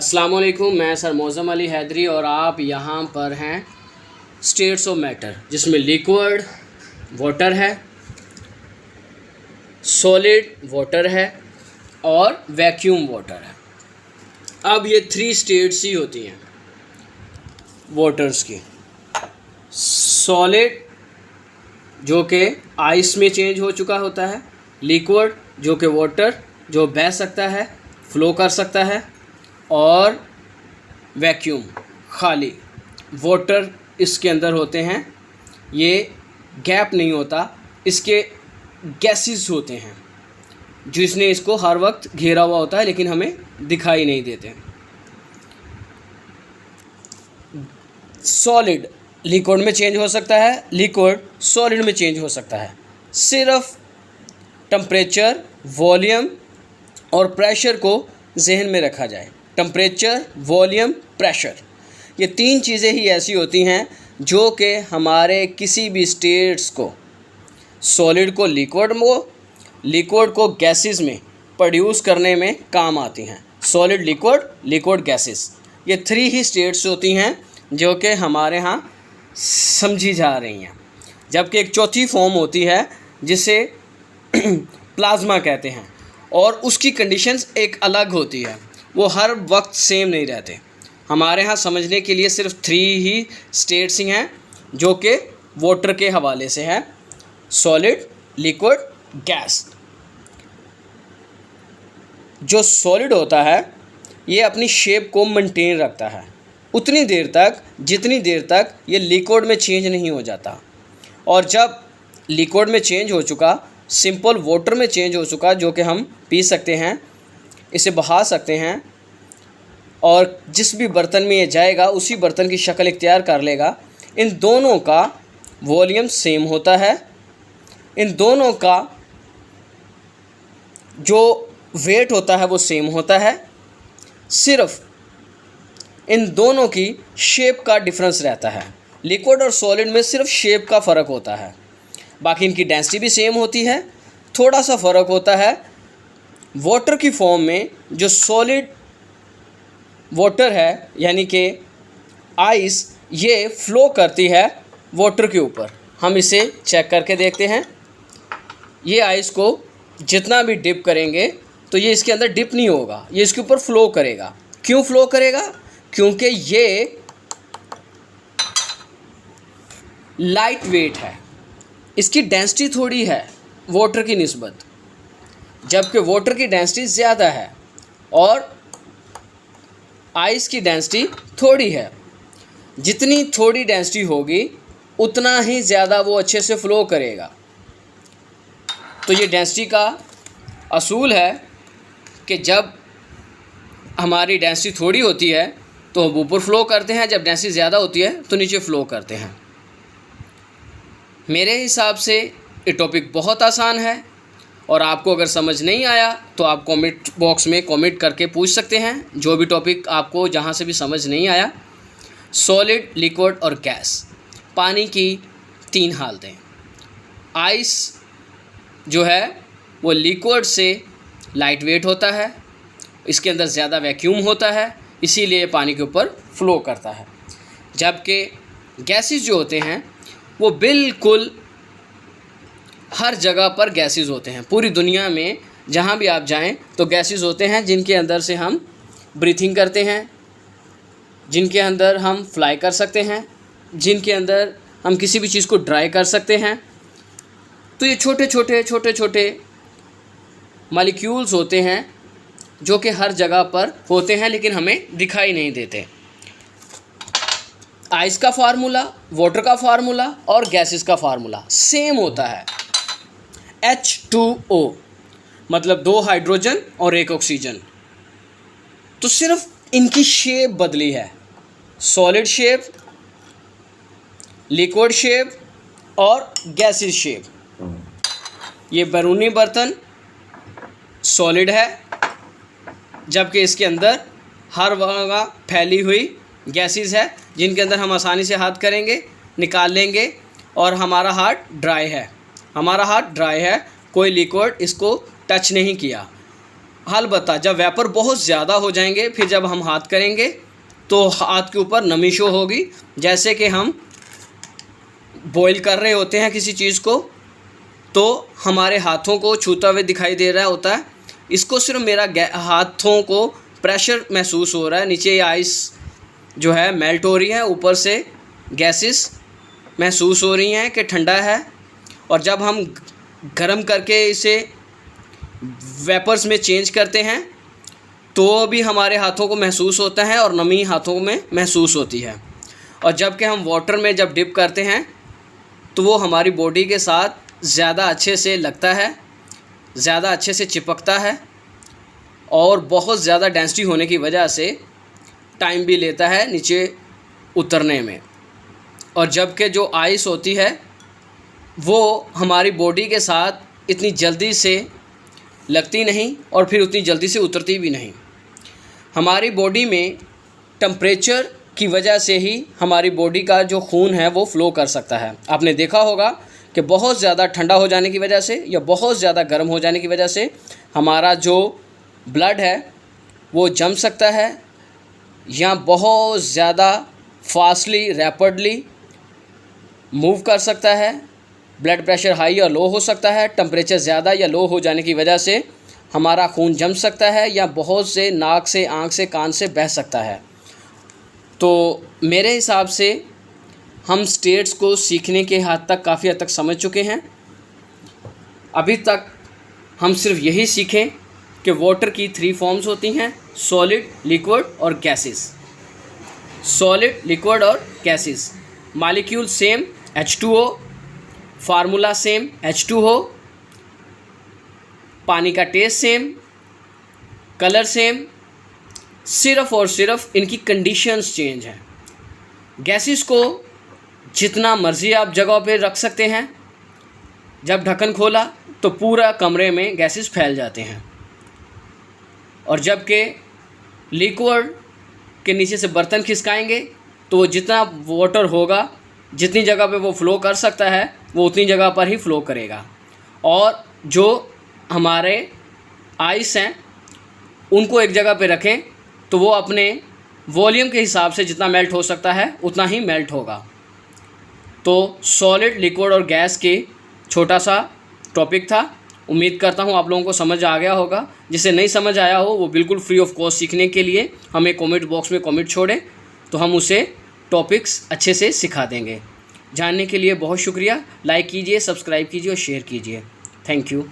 अस्सलाम वालेकुम, मैं सर मौज़म अली हैदरी और आप यहाँ पर हैं स्टेट्स ऑफ मैटर, जिसमें लिक्विड वाटर है, सॉलिड वाटर है और वैक्यूम वाटर है। अब ये 3 स्टेट्स ही होती हैं वाटर्स की। सॉलिड जो कि आइस में चेंज हो चुका होता है, लिक्विड जो कि वाटर जो बह सकता है, फ्लो कर सकता है, और वैक्यूम खाली वाटर इसके अंदर होते हैं। ये गैप नहीं होता, इसके गैसेस होते हैं जिसने इसको हर वक्त घेरा हुआ होता है लेकिन हमें दिखाई नहीं देते। सॉलिड लिक्विड में चेंज हो सकता है, लिक्विड सॉलिड में चेंज हो सकता है। सिर्फ टेम्परेचर, वॉल्यूम और प्रेशर को जहन में रखा जाए। टेम्परेचर, वॉल्यूम, प्रेशर, ये 3 चीज़ें ही ऐसी होती हैं जो कि हमारे किसी भी स्टेट्स को, सॉलिड को लिक्विड को गैसेस में प्रोड्यूस करने में काम आती हैं। सॉलिड, लिक्विड, लिक्विड गैसेस, ये 3 ही स्टेट्स होती हैं जो कि हमारे यहाँ समझी जा रही हैं। जबकि एक चौथी फॉर्म होती है जिसे प्लाज्मा कहते हैं, और उसकी कंडीशंस एक अलग होती है, वो हर वक्त सेम नहीं रहते। हमारे यहाँ समझने के लिए सिर्फ 3 ही स्टेट्स ही हैं जो कि वाटर के हवाले से है: सॉलिड, लिक्विड, गैस। जो सॉलिड होता है ये अपनी शेप को मेंटेन रखता है उतनी देर तक जितनी देर तक ये लिक्विड में चेंज नहीं हो जाता, और जब लिक्विड में चेंज हो चुका, सिंपल वाटर में चेंज हो चुका, जो कि हम पी सकते हैं, इसे बहा सकते हैं, और जिस भी बर्तन में ये जाएगा उसी बर्तन की शक्ल इख्तियार कर लेगा। इन दोनों का वॉल्यूम सेम होता है, इन दोनों का जो वेट होता है वो सेम होता है, सिर्फ इन दोनों की शेप का डिफरेंस रहता है। लिक्विड और सॉलिड में सिर्फ शेप का फ़र्क होता है, बाकी इनकी डेंसिटी भी सेम होती है। थोड़ा सा फ़र्क होता है वाटर की फॉर्म में। जो सॉलिड वाटर है यानी कि आइस, ये फ़्लो करती है वाटर के ऊपर। हम इसे चेक करके देखते हैं। ये आइस को जितना भी डिप करेंगे तो ये इसके अंदर डिप नहीं होगा, ये इसके ऊपर फ़्लो करेगा। क्यों फ़्लो करेगा? क्योंकि ये लाइट वेट है, इसकी डेंसिटी थोड़ी है वाटर की निस्बत, जबकि वाटर की डेंसिटी ज़्यादा है और आइस की डेंसिटी थोड़ी है। जितनी थोड़ी डेंसिटी होगी उतना ही ज़्यादा वो अच्छे से फ़्लो करेगा। तो ये डेंसिटी का असूल है कि जब हमारी डेंसिटी थोड़ी होती है तो हम ऊपर फ़्लो करते हैं, जब डेंसिटी ज़्यादा होती है तो नीचे फ़्लो करते हैं। मेरे हिसाब से ये टॉपिक बहुत आसान है, और आपको अगर समझ नहीं आया तो आप कमेंट बॉक्स में कमेंट करके पूछ सकते हैं, जो भी टॉपिक आपको जहाँ से भी समझ नहीं आया। सॉलिड, लिक्विड और गैस, पानी की 3 हालतें। आइस जो है वो लिक्विड से लाइट वेट होता है, इसके अंदर ज़्यादा वैक्यूम होता है, इसीलिए पानी के ऊपर फ़्लो करता है। जबकि गैसेस जो होते हैं वो बिल्कुल हर जगह पर गैसेस होते हैं। पूरी दुनिया में जहाँ भी आप जाएं तो गैसेस होते हैं, जिनके अंदर से हम ब्रीथिंग करते हैं, जिनके अंदर हम फ्लाई कर सकते हैं, जिनके अंदर हम किसी भी चीज़ को ड्राई कर सकते हैं। तो ये छोटे छोटे मॉलिक्यूल्स होते हैं जो कि हर जगह पर होते हैं लेकिन हमें दिखाई नहीं देते। आइस का फार्मूला, वाटर का फार्मूला और गैसेस का फार्मूला सेम होता है, H2O, मतलब 2 हाइड्रोजन और 1 ऑक्सीजन। तो सिर्फ इनकी शेप बदली है, सॉलिड शेप, लिक्विड शेप और गैसेस शेप। ये बैरूनी बर्तन सॉलिड है, जबकि इसके अंदर हर जगह फैली हुई गैसेस है, जिनके अंदर हम आसानी से हाथ करेंगे, निकाल लेंगे, और हमारा हाथ ड्राई है, कोई लिक्विड इसको टच नहीं किया। अलबत्ता जब वेपर बहुत ज़्यादा हो जाएंगे, फिर जब हम हाथ करेंगे तो हाथ के ऊपर नमी शो होगी, जैसे कि हम बॉईल कर रहे होते हैं किसी चीज़ को तो हमारे हाथों को छूता हुए दिखाई दे रहा होता है। इसको सिर्फ मेरा हाथों को प्रेशर महसूस हो रहा है, नीचे आइस जो है मेल्ट हो रही है, ऊपर से गैसेस महसूस हो रही हैं कि ठंडा है। और जब हम गर्म करके इसे वेपर्स में चेंज करते हैं तो भी हमारे हाथों को महसूस होता है और नमी हाथों में महसूस होती है। और जबकि हम वाटर में जब डिप करते हैं तो वो हमारी बॉडी के साथ ज़्यादा अच्छे से लगता है, ज़्यादा अच्छे से चिपकता है और बहुत ज़्यादा डेंसिटी होने की वजह से टाइम भी लेता है नीचे उतरने में। और जबकि जो आइस होती है वो हमारी बॉडी के साथ इतनी जल्दी से लगती नहीं और फिर उतनी जल्दी से उतरती भी नहीं। हमारी बॉडी में टेम्परेचर की वजह से ही हमारी बॉडी का जो खून है वो फ़्लो कर सकता है। आपने देखा होगा कि बहुत ज़्यादा ठंडा हो जाने की वजह से या बहुत ज़्यादा गर्म हो जाने की वजह से हमारा जो ब्लड है वो जम सकता है या बहुत ज़्यादा फास्टली रैपिडली मूव कर सकता है। ब्लड प्रेशर हाई या लो हो सकता है। टेम्परेचर ज़्यादा या लो हो जाने की वजह से हमारा खून जम सकता है या बहुत से नाक से, आँख से, कान से बह सकता है। तो मेरे हिसाब से हम स्टेट्स को सीखने के हद तक काफ़ी हद तक समझ चुके हैं। अभी तक हम सिर्फ यही सीखें कि वाटर की 3 फॉर्म्स होती हैं, सॉलिड, लिक्विड और गैसेस। सॉलिड, लिक्विड और gases. Molecule same H2O, formula same H2O, पानी का टेस्ट सेम, कलर सेम, सिर्फ और सिर्फ इनकी कंडीशंस चेंज हैं। गैसेस को जितना मर्ज़ी आप जगह पे रख सकते हैं, जब ढक्कन खोला तो पूरा कमरे में गैसेस फैल जाते हैं। और जबकि लिक्विड के नीचे से बर्तन खिसकाएंगे तो वो जितना वाटर होगा, जितनी जगह पे वो फ़्लो कर सकता है वो उतनी जगह पर ही फ़्लो करेगा। और जो हमारे आइस हैं उनको एक जगह पे रखें तो वो अपने वॉल्यूम के हिसाब से जितना मेल्ट हो सकता है उतना ही मेल्ट होगा। तो सॉलिड, लिक्विड और गैस के छोटा सा टॉपिक था। उम्मीद करता हूँ आप लोगों को समझ आ गया होगा। जिसे नहीं समझ आया हो वो बिल्कुल फ्री ऑफ कॉस्ट सीखने के लिए हमें कमेंट बॉक्स में कमेंट छोड़ें तो हम उसे टॉपिक्स अच्छे से सिखा देंगे। जानने के लिए बहुत शुक्रिया। लाइक कीजिए, सब्सक्राइब कीजिए और शेयर कीजिए। Thank you.